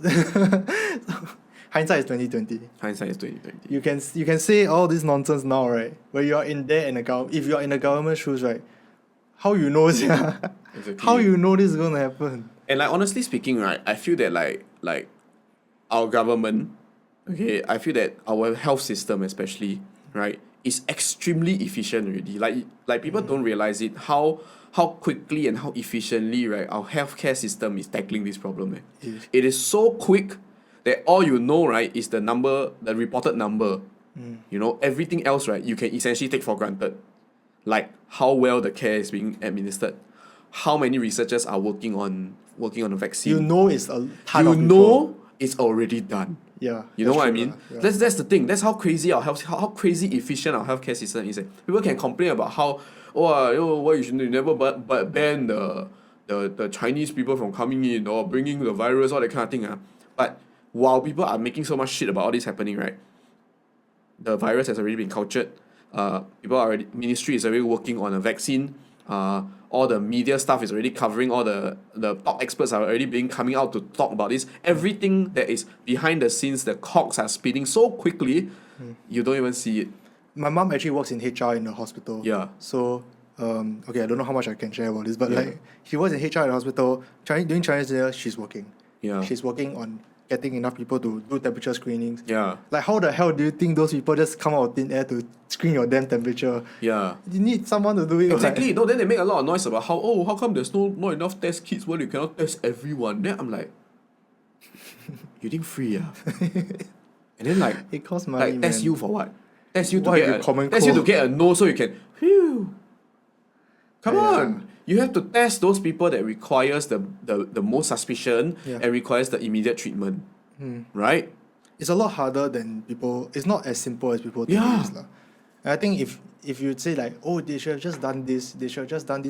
B: Hindsight is 2020.
A: Hindsight is 2020.
B: You can say all this nonsense now, right? Where you are in there and if you are in the government shoes, right? How you know
A: Exactly.
B: How you know this is gonna happen?
A: And like honestly speaking, right, I feel that like our government, okay, I feel that our health system especially, right, is extremely efficient already. Like people don't realize it, how quickly and how efficiently, right, our healthcare system is tackling this problem.
B: Yes.
A: It is so quick that all you know, right, is the reported number. You know, everything else, right, you can essentially take for granted. Like how well the care is being administered, how many researchers are working on a vaccine.
B: You know it's a ton
A: You
B: of people.
A: know it's already done.
B: Yeah.
A: You know
B: that's
A: what I
B: true
A: mean?
B: lah. Yeah.
A: That's the thing. That's how crazy how crazy efficient our healthcare system is. People can complain about how why you should never but ban the Chinese people from coming in or bringing the virus, all that kind of thing. But while people are making so much shit about all this happening, right? The virus has already been cultured. Ministry is already working on a vaccine. All the media stuff is already covering, all the top experts are already coming out to talk about this. Everything that is behind the scenes, the cogs are speeding so quickly, you don't even see it.
B: My mom actually works in HR in the hospital.
A: Yeah.
B: So, okay, I don't know how much I can share about this, but
A: Yeah.
B: like she works in HR in the hospital. During Chinese New Year, she's working.
A: Yeah.
B: She's working on getting enough people to do temperature screenings.
A: Yeah.
B: Like, how the hell do you think those people just come out of thin air to screen your damn temperature?
A: Yeah.
B: You need someone to do it.
A: Exactly.
B: Right?
A: No, then they make a lot of noise about how come there's not enough test kits when you cannot test everyone. Then I'm like, you think free, And then like
B: It costs money,
A: like test
B: man.
A: you for what? Test you to
B: Why
A: get
B: you
A: a,
B: common
A: test you to
B: cold?
A: get a no so you can Come
B: Yeah.
A: on. You have to test those people that requires the most suspicion
B: Yeah.
A: and requires the immediate treatment. Right?
B: It's a lot harder than people. It's not as simple as people think
A: Yeah.
B: it is. And I think if you'd say like, oh, they should have just done this,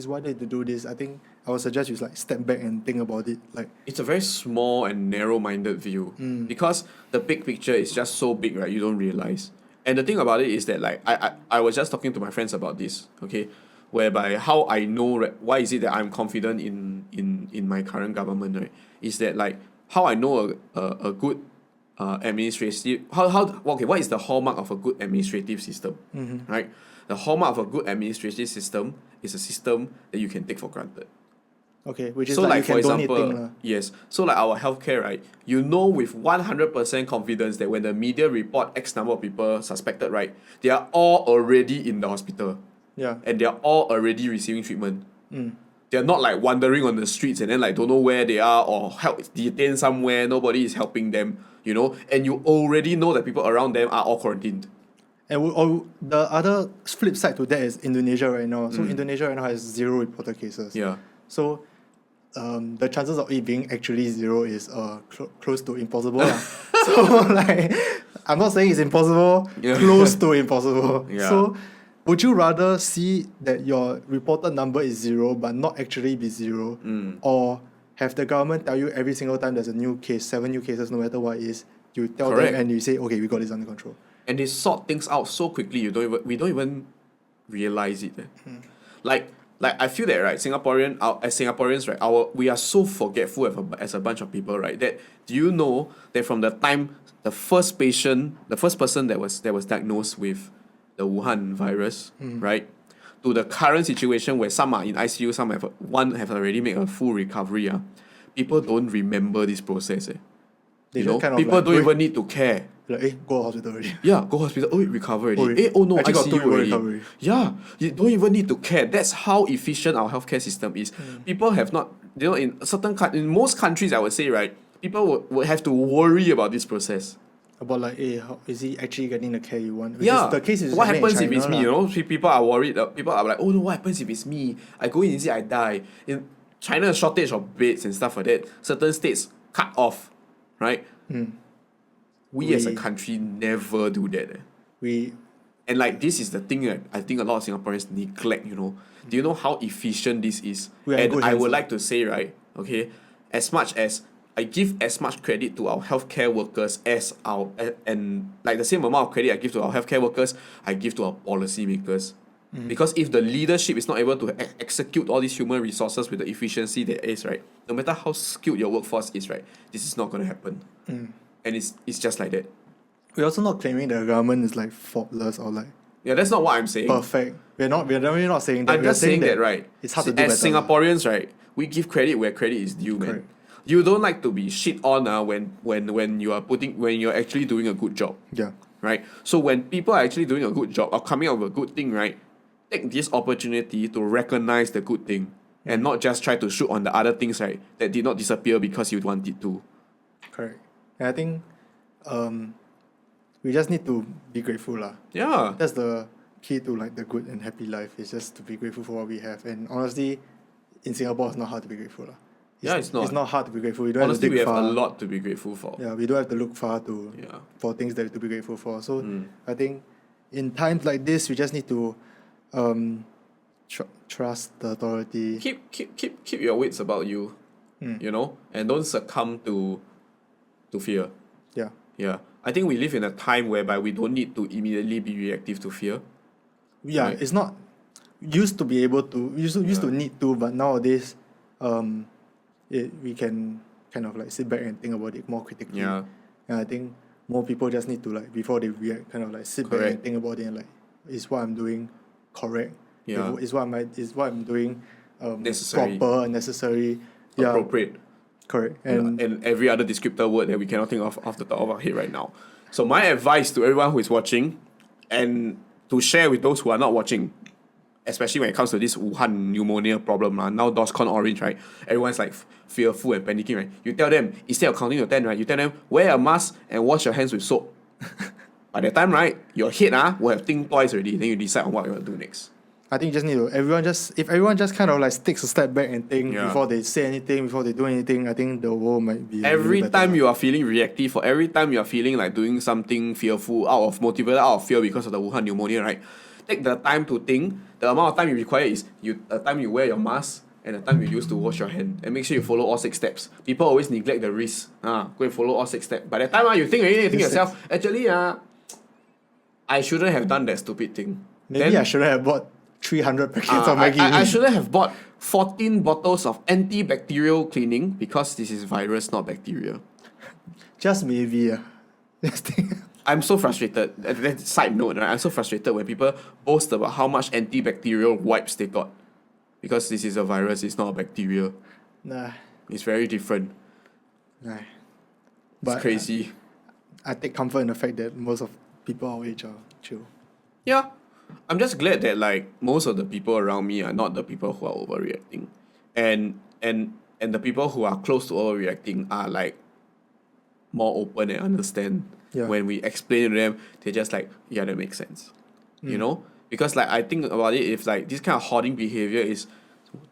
B: why did they do this? I think I would suggest you like step back and think about it. Like,
A: It's a very small and narrow-minded view because the big picture is just so big, right? You don't realize. And the thing about it is that like I was just talking to my friends about this, okay, whereby how I know, right, why is it that I'm confident in my current government, right? Is that like how I know a good administrative what is the hallmark of a good administrative system, right? The hallmark of a good administrative system is a system that you can take for granted.
B: okay, which is
A: So
B: like,
A: like
B: you
A: for
B: can donate
A: example,
B: thing lah.
A: yes. So like our healthcare, right? You know with 100% confidence that when the media report X number of people suspected, right, they are all already in the hospital
B: Yeah.
A: and they are all already receiving treatment.
B: Mm.
A: They're not like wandering on the streets and then like don't know where they are or detained somewhere. Nobody is helping them, you know. And you already know that people around them are all quarantined.
B: And the other flip side to that is Indonesia right now. So Indonesia right now has 0 reported cases.
A: Yeah.
B: So the chances of it being actually 0 is close to impossible. lah. So like, I'm not saying it's impossible,
A: Yeah.
B: close to impossible.
A: Yeah.
B: So would you rather see that your reported number is 0 but not actually be 0, or have the government tell you every single time there's a new case, 7 new cases, no matter what it is, you tell
A: Correct.
B: them and you say, okay, we got this under control.
A: And they sort things out so quickly we don't even realize it. Like I feel that, right, as Singaporeans, right, we are so forgetful as a bunch of people, right, that do you know that from the time the first person that was diagnosed with the Wuhan virus, right, to the current situation where some are in ICU, some have already made a full recovery, people don't remember this process.
B: They
A: You
B: just
A: know,
B: kind of
A: people
B: like,
A: don't
B: "Wait."
A: even need to care.
B: Like, go hospital already.
A: Yeah, go hospital. Oh, recover already.
B: Oh,
A: Oh no,
B: actually got 2
A: ICU
B: people
A: already.
B: recovery.
A: Yeah, you don't even need to care. That's how efficient our healthcare system is. People have not, you know, in most countries, I would say, right, people would have to worry about this process.
B: About like, how, is he actually getting the care you want? Which
A: Yeah.
B: is, the case is
A: what
B: happening in
A: happens if it's
B: China
A: me? You
B: lah.
A: know, people are worried. People are like, oh no, what happens if it's me? I go in and see I die. In China, a shortage of beds and stuff like that. Certain states cut off, right? We as a
B: We-
A: country never do that. And like this is the thing that I think a lot of Singaporeans neglect, you know. Do you know how efficient this is?
B: We are in
A: And
B: good
A: I
B: hands,
A: would
B: lah.
A: like to say, right, okay, as much as I give as much credit to our healthcare workers as and like the same amount of credit I give to our healthcare workers, I give to our policymakers. Because if the leadership is not able to execute all these human resources with the efficiency that is, right, no matter how skilled your workforce is, right, this is not going to happen. And it's just like that.
B: We're also not claiming that the government is like faultless or like
A: Yeah, that's not what I'm saying.
B: perfect. We're definitely not saying that.
A: I'm
B: We're
A: just saying that,
B: that
A: right?
B: It's hard to do
A: as
B: better.
A: Singaporeans, right, we give credit where credit is due, man.
B: Correct.
A: You don't like to be shit on when you're actually doing a good job,
B: Yeah.
A: right? So when people are actually doing a good job or coming up with a good thing, right, take this opportunity to recognize the good thing and not just try to shoot on the other things, right, that did not disappear because you wanted to.
B: Correct. And I think we just need to be grateful lah.
A: Yeah.
B: That's the key to like the good and happy life, is just to be grateful for what we have. And honestly, in Singapore, it's not hard to be grateful lah.
A: It's not.
B: It's not hard to be grateful. We don't
A: Honestly,
B: have to
A: we
B: dig
A: have
B: far.
A: a lot to be grateful for.
B: Yeah, we don't have to look far for things that to be grateful for. So I think in times like this, we just need to trust the authority.
A: Keep your wits about you, you know, and don't succumb to fear.
B: Yeah.
A: Yeah. I think we live in a time whereby we don't need to immediately be reactive to fear.
B: Yeah,
A: Right.
B: it's not used to be able to used to need to, but nowadays we can kind of like sit back and think about it more critically.
A: Yeah.
B: And I think more people just need to like, before they react, kind of like sit back
A: Correct.
B: and think about it and like, is what I'm doing correct?
A: Yeah.
B: Is what I'm doing
A: Necessary.
B: proper, necessary? Yeah,
A: Appropriate.
B: correct. And
A: And every other descriptor word that we cannot think of off the top of our head right now. So my advice to everyone who is watching, and to share with those who are not watching, especially when it comes to this Wuhan pneumonia problem, now DORSCON orange, right? Everyone's like fearful and panicking, right? You tell them, instead of counting to 10, right? You tell them, wear a mask and wash your hands with soap. By that time, right, your head will have think twice already. Then you decide on what you want to do next.
B: I think you just need to, if everyone just kind of like takes a step back and think before they say anything, before they do anything, I think the world might be
A: Every
B: better.
A: time you are feeling reactive, or every time you are feeling like doing something fearful, motivated out of fear because of the Wuhan pneumonia, right? Take the time to think. The amount of time you require is the time you wear your mask and the time you use to wash your hand. And make sure you follow all 6 steps. People always neglect the risk. Go and follow all 6 steps. By the time you think already, you think yourself, actually, I shouldn't have done that stupid thing.
B: Maybe
A: Then,
B: I shouldn't have bought 300 packets of Maggi.
A: I shouldn't have bought 14 bottles of antibacterial cleaning because this is virus, not bacteria.
B: Just maybe. Just think.
A: I'm so frustrated. Side note, right? I'm so frustrated when people boast about how much antibacterial wipes they got. Because this is a virus, it's not a bacteria.
B: Nah.
A: It's very different.
B: Nah.
A: It's crazy.
B: I take comfort in the fact that most of people our age are chill.
A: Yeah. I'm just glad that like most of the people around me are not the people who are overreacting. And the people who are close to overreacting are like more open and understand.
B: Yeah.
A: When we explain to them, they're just like, yeah, that makes sense. You know? Because like I think about it, if like this kind of hoarding behavior is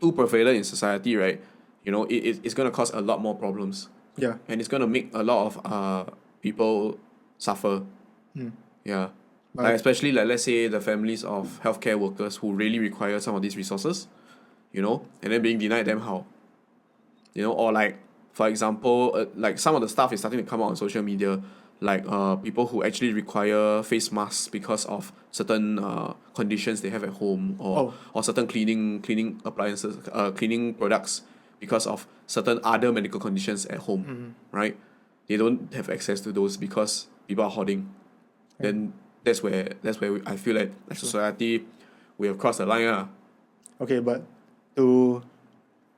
A: too prevalent in society, right? You know, it's gonna cause a lot more problems.
B: Yeah.
A: And it's gonna make a lot of people suffer. Yeah. Like especially like let's say the families of healthcare workers who really require some of these resources, you know, and then being denied them how? You know, or like for example, like some of the stuff is starting to come out on social media, like people who actually require face masks because of certain conditions they have at home, or certain cleaning appliances, cleaning products because of certain other medical conditions at home, right? They don't have access to those because people are hoarding. Then that's where I feel like as a society we have crossed the line.
B: Okay, but to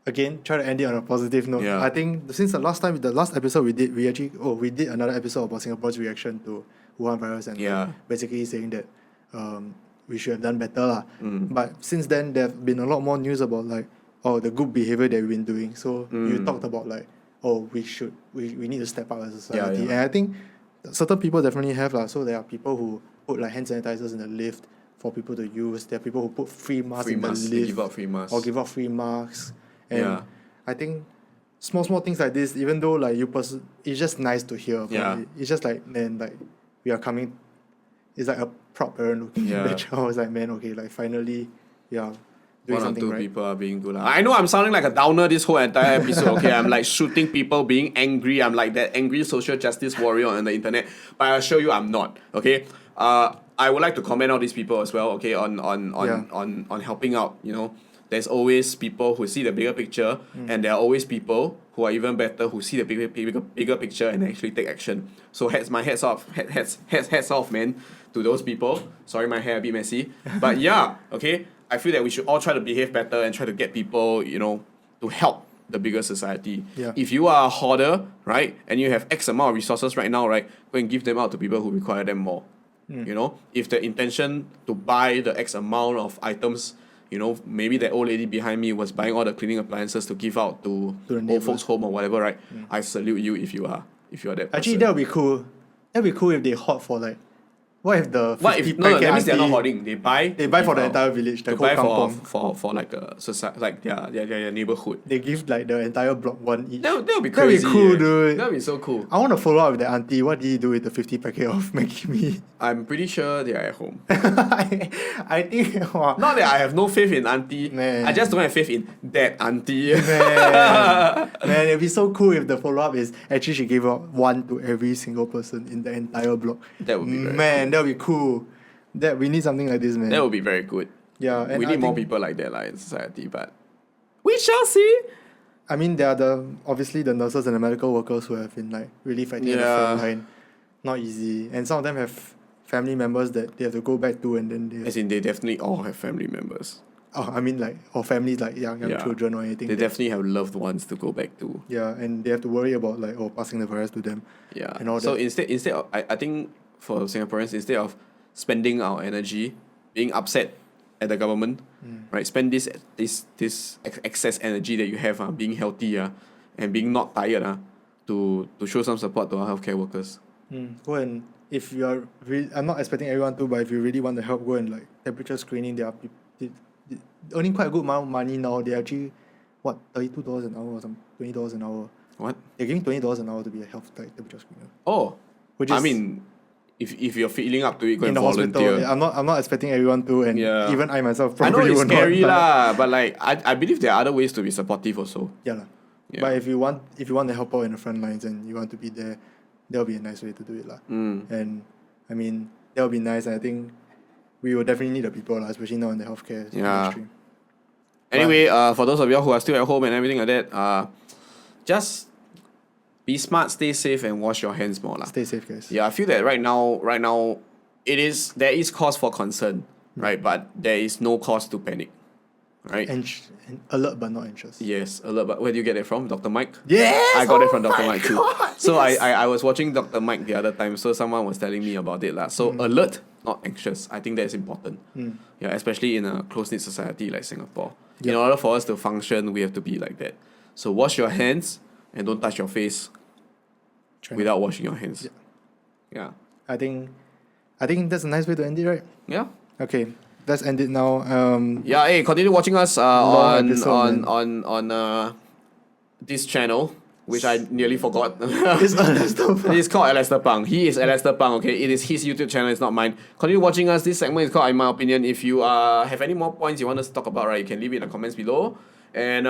B: again try to end it on a positive note.
A: Yeah.
B: I think since the last episode we did another episode about Singapore's reaction to Wuhan virus and basically saying that we should have done better lah. But since then there have been a lot more news about like the good behavior that we've been doing. So you talked about like we need to step up as a society. And I think certain people definitely have lah. So there are people who put like hand sanitizers in the lift for people to use. There are people who put free masks in the lift.
A: They give out free masks.
B: Or give out free masks. And I think small things like this, even though like it's just nice to hear. It's just like, man, like we are coming. It's like a proud parent looking at their child. It's like, man, okay, like finally, doing
A: one or
B: something
A: two
B: right.
A: people are being good. I know I'm sounding like a downer this whole entire episode, okay? I'm like shooting people, being angry. I'm like that angry social justice warrior on the internet. But I assure you I'm not, okay? I would like to comment on these people as well, okay? On helping out, you know? There's always people who see the bigger picture, and there are always people who are even better who see the bigger picture and actually take action. So hats off, man, to those people. Sorry, my hair a bit messy, but okay. I feel that we should all try to behave better and try to get people, you know, to help the bigger society.
B: Yeah.
A: If you are a hoarder, right, and you have X amount of resources right now, right, go and give them out to people who require them more. You know, if the intention to buy the X amount of items, you know, maybe that old lady behind me was buying all the cleaning appliances to give out to
B: the
A: old
B: neighbours.
A: folks' home or whatever, right? I salute you if you are that person.
B: Actually, that would be cool. That'd be cool if they hoard for like, what if the 50
A: What if no, that means they're not
B: auntie-
A: hoarding. They buy.
B: They buy for the
A: give out.
B: entire village, the
A: To
B: whole
A: buy
B: kampong.
A: for like a society, like their neighborhood.
B: They give like the entire block one each.
A: That would be
B: That'd
A: crazy.
B: be cool,
A: eh.
B: dude.
A: That'd be so cool.
B: I want to follow up with the auntie. What did you do with the 50 packet of Maggi mee?
A: I'm pretty sure they are at home.
B: I think, wow.
A: Not that I have no faith in auntie.
B: Man.
A: I just don't have faith in that auntie.
B: Man, it'd be so cool if the follow up is actually she gave out one to every single person in the entire block.
A: That would be very
B: Man, that would be cool. That we need something like this, man.
A: That would be very good.
B: Yeah, and
A: We
B: I
A: need more
B: think-
A: people like that in society, but we shall see.
B: I mean, there are obviously the nurses and the medical workers who have been like really fighting at the
A: Yeah.
B: front line. Not easy, and some of them have family members that they have to go back to, and then they.
A: As in, they definitely all have family members.
B: I mean, like, or families like young
A: Yeah.
B: children or anything.
A: They
B: that-
A: definitely have loved ones to go back to.
B: Yeah, and they have to worry about like passing the virus to them.
A: Yeah.
B: And all
A: So
B: that.
A: instead of, I think for Singaporeans, instead of spending our energy being upset at the government, right? Spend this excess energy that you have, being healthy, and being not tired, to show some support to our healthcare workers.
B: Go and if you are I'm not expecting everyone to, but if you really want to help, go and like temperature screening. There are people earning quite a good amount of money now. They actually what $32 an hour or some $20 an hour.
A: What?
B: They're giving $20 an hour to be a health temperature screener.
A: Oh,
B: Which
A: I
B: is
A: mean, if you're feeling up to it, go
B: in
A: and
B: the
A: volunteer.
B: hospital. I'm not expecting everyone to, and
A: Yeah.
B: even I myself
A: I know
B: probably
A: it's
B: will not,
A: scary
B: but-
A: lah, but like I believe there are other ways to be supportive also.
B: Yeah, lah.
A: Yeah.
B: But if you want to help out in the front lines and you want to be there, that'll be a nice way to do it lah. And I mean that'll be nice. I think we will definitely need the people lah, especially now in the healthcare
A: Yeah.
B: industry.
A: Anyway, for those of y'all who are still at home and everything like that, just be smart, stay safe, and wash your hands more lah.
B: Stay safe, guys.
A: Yeah, I feel that right now, there is cause for concern, right? But there is no cause to panic, right?
B: And alert but not anxious.
A: Yes, alert. But where do you get it from, Dr. Mike?
B: Yes!
A: I got it from Dr.
B: my
A: Mike too.
B: God,
A: So
B: yes!
A: I was watching Dr. Mike the other time, so someone was telling me about it lah. So alert, not anxious. I think that's important. Yeah, especially in a close-knit society like Singapore. In
B: Yep.
A: order for us to function, we have to be like that. So wash your hands and don't touch your face without washing your hands. Yeah.
B: I think that's a nice way to end it, right?
A: Yeah.
B: Okay, let's end it now.
A: Yeah, hey, continue watching us
B: Long
A: on
B: episode,
A: this channel, which I nearly forgot.
B: It's
A: It's called Alastair Pang. He is Alastair Pang, okay? It is his YouTube channel, it's not mine. Continue watching us. This segment is called In My Opinion. If you have any more points you want us to talk about, right, you can leave it in the comments below. And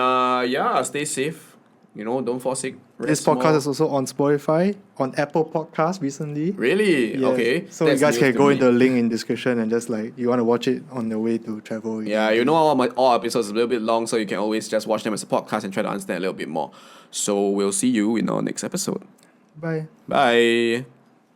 A: yeah, stay safe. You know, don't fall sick.
B: This
A: Rest
B: podcast
A: more.
B: is also on Spotify, on Apple Podcasts recently.
A: Really?
B: Yeah.
A: Okay.
B: So you
A: That's
B: guys
A: news
B: can
A: to
B: go
A: me.
B: into the link in description and just like you want to watch it on the way to travel.
A: Yeah, you know all episodes are a little bit long, so you can always just watch them as a podcast and try to understand a little bit more. So we'll see you in our next episode.
B: Bye.
A: Bye.